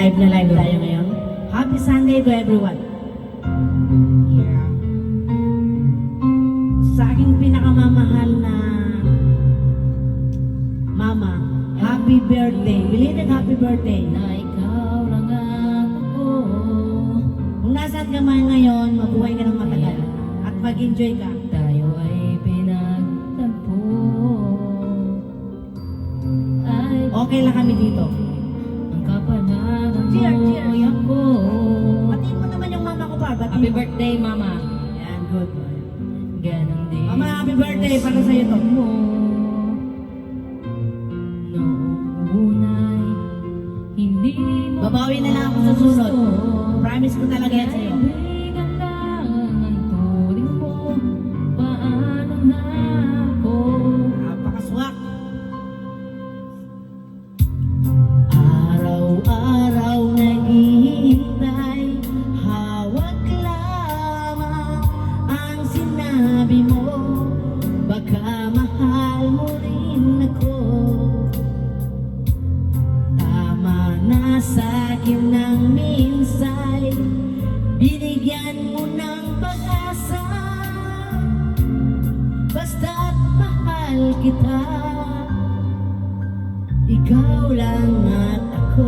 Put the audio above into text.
Live na live tayo ngayon. Happy Sunday to everyone. Yeah. Sa aking pinakamamahal na mama, happy birthday. Belated happy birthday. Na ikaw lang ako. Kung nasaan ka man ngayon, mabuhay ka ng matagal. At mag-enjoy ka. Tayo ay pinagtagpo. Ay, Okay lang kami dito. ang kapanagan Cheers, mo cheers. ako. Batiin mo naman yung mama ko pa. Batiin Happy mo. birthday, Mama. Yan, good. Ganon din. Mama, happy birthday. Para sa'yo to. mo. Noong unay, hindi mo Babawi na lang ako sa sunod. Promise ko talaga yan sa'yo. Kaibigan lang ang turing mo. Paano na ako? Napakaswak. Araw-araw naghihintay, hawak lamang ang sinabi mo. Baka mahal mo rin ako. Tama na sa'kin ng minsay, binigyan mo ng pag-asa. Basta't mahal kita, ikaw lang at ako.